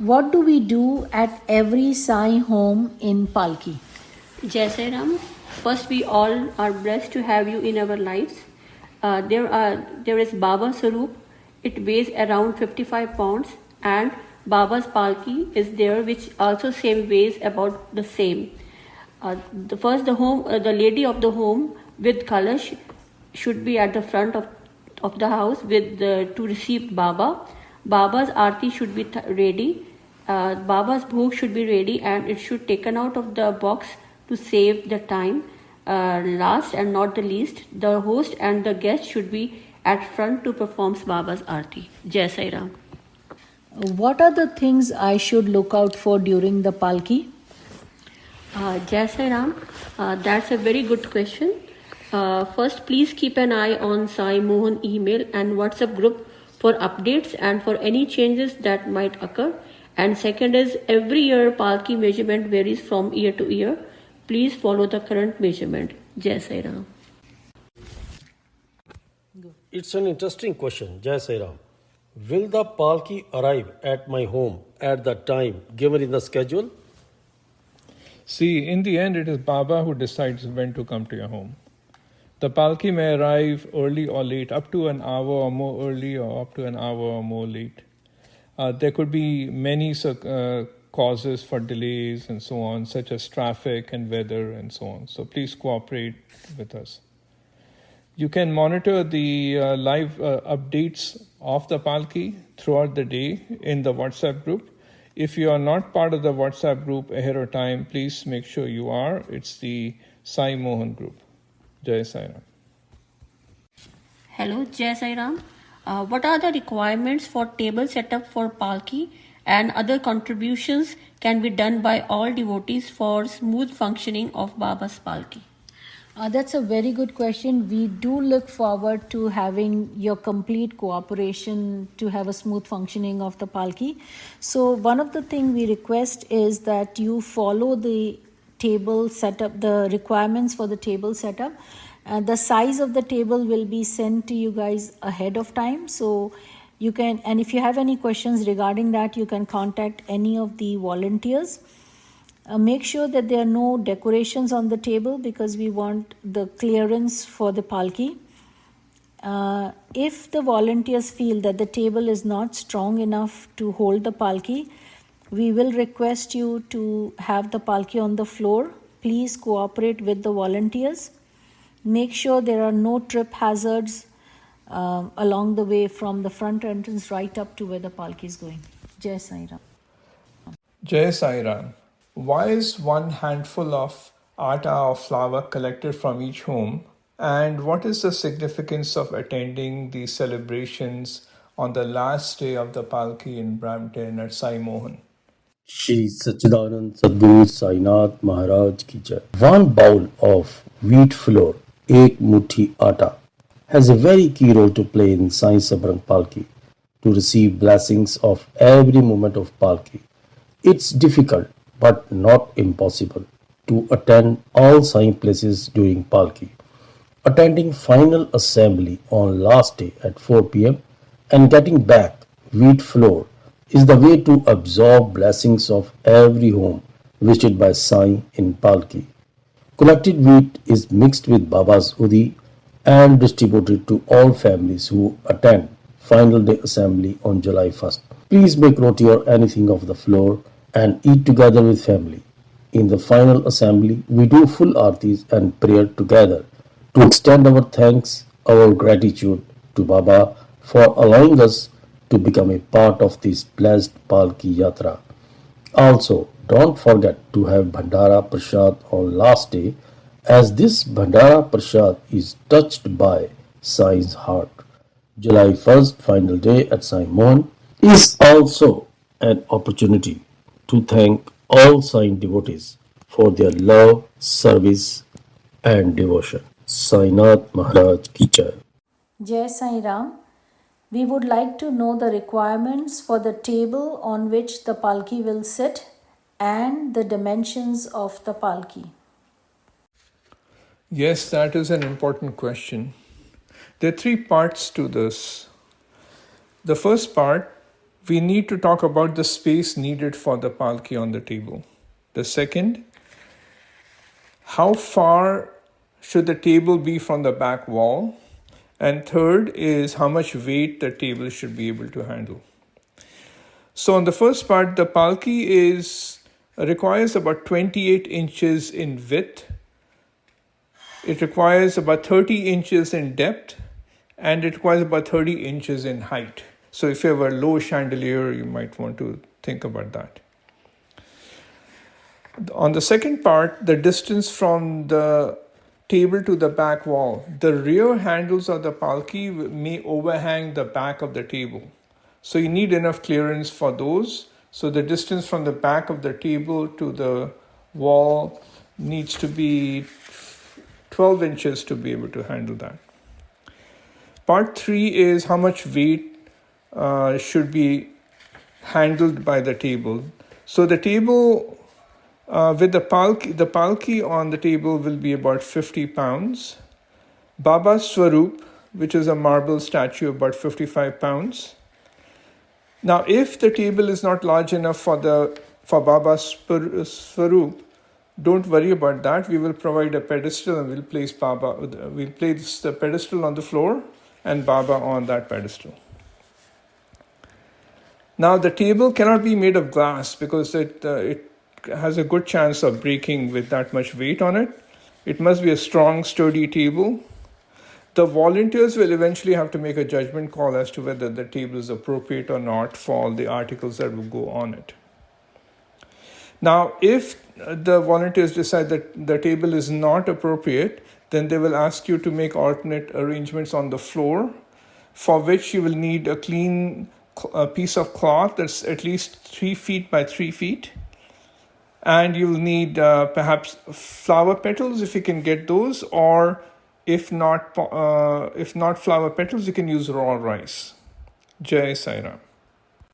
What do we do at every Sai home in Palki? Jai Sai Ram. First, we all are blessed to have you in our lives. There is Baba Sarup. It weighs around 55 pounds, and Baba's Palki is there, which also same weighs about the same. The lady of the home with Kalash should be at the front of the house to receive Baba. Baba's Aarti should be ready. Baba's bhog should be ready, and it should taken out of the box to save the time. Last and not the least, the host and the guest should be at front to perform Baba's Aarti. Jai Sai Ram. What are the things I should look out for during the Palki? Jai Sai Ram, that's a very good question. First, please keep an eye on Sai Mohan email and WhatsApp group for updates and for any changes that might occur. And second is, every year Palki measurement varies from year to year. Please follow the current measurement. Jai Sai Ram. It's an interesting question, Jai Sai Ram. Will the Palki arrive at my home at the time given in the schedule? See, in the end, it is Baba who decides when to come to your home. The Palki may arrive early or late, up to an hour or more early or up to an hour or more late. There could be many causes for delays and so on, such as traffic and weather and so on. So please cooperate with us. You can monitor the live updates of the Palki throughout the day in the WhatsApp group. If you are not part of the WhatsApp group ahead of time, please make sure you are. It's the Sai Mohan group. Jai Sai Ram. Hello, Jai Sai Ram. What are the requirements for table setup for Palki, and other contributions can be done by all devotees for smooth functioning of Baba's Palki? That's a very good question. We do look forward to having your complete cooperation to have a smooth functioning of the Palki. So one of the things we request is that you follow the table setup, the requirements for the table setup. The size of the table will be sent to you guys ahead of time. So you can, and if you have any questions regarding that, you can contact any of the volunteers. Make sure that there are no decorations on the table because we want the clearance for the Palki. If the volunteers feel that the table is not strong enough to hold the Palki, we will request you to have the Palki on the floor. Please cooperate with the volunteers. Make sure there are no trip hazards along the way from the front entrance right up to where the Palki is going. Jai Sai Ram. Jai Sai Ram. Why is one handful of atta or flour collected from each home? And what is the significance of attending the celebrations on the last day of the Palki in Brampton at Sai Mohan? Shri Sachidanand Sadguru Sainath Maharaj ki jai. One bowl of wheat flour, ek muthi atta, has a very key role to play in Sai Sabrang Palki to receive blessings of every moment of Palki. It's difficult but not impossible to attend all Sai places during Palki. Attending final assembly on last day at 4 p.m. and getting back wheat flour is the way to absorb blessings of every home visited by Sai in Palki. Collected wheat is mixed with Baba's Udi and distributed to all families who attend final day assembly on July 1st. Please make roti or anything of the flour and eat together with family. In the final assembly, we do full aartis and prayer together to extend our thanks, our gratitude to Baba for allowing us to become a part of this blessed Palki Yatra. Also, don't forget to have Bhandara Prasad on last day, as this Bhandara Prasad is touched by Sai's heart. July 1st, final day at Sai Mohan, is also an opportunity to thank all Sai devotees for their love, service, and devotion. Sainath Maharaj ki jai. Jai Sai Ram. We would like to know the requirements for the table on which the Palki will sit and the dimensions of the Palki. Yes, that is an important question. There are three parts to this. The first part we need to talk about the space needed for the palki on the table. The second, how far should the table be from the back wall? And third is how much weight the table should be able to handle. So on the first part, the palki requires about 28 inches in width. It requires about 30 inches in depth, and it requires about 30 inches in height. So if you have a low chandelier, you might want to think about that. On the second part, the distance from the table to the back wall, the rear handles of the palki may overhang the back of the table. So you need enough clearance for those. So the distance from the back of the table to the wall needs to be 12 inches to be able to handle that. Part 3 is how much weight should be handled by the table. So the table with the palki on the table will be about 50 pounds. Baba's Swarup, which is a marble statue, about 55 pounds. Now, if the table is not large enough for Baba's Swarup, don't worry about that. We will provide a pedestal and we'll place the pedestal on the floor and Baba on that pedestal. Now, the table cannot be made of glass because it has a good chance of breaking with that much weight on it. It must be a strong, sturdy table. The volunteers will eventually have to make a judgment call as to whether the table is appropriate or not for all the articles that will go on it. Now, if the volunteers decide that the table is not appropriate, then they will ask you to make alternate arrangements on the floor, for which you will need a clean piece of cloth that's at least 3 feet by 3 feet. And you'll need perhaps flower petals if you can get those, or if not flower petals, you can use raw rice. Jai Sai Ram.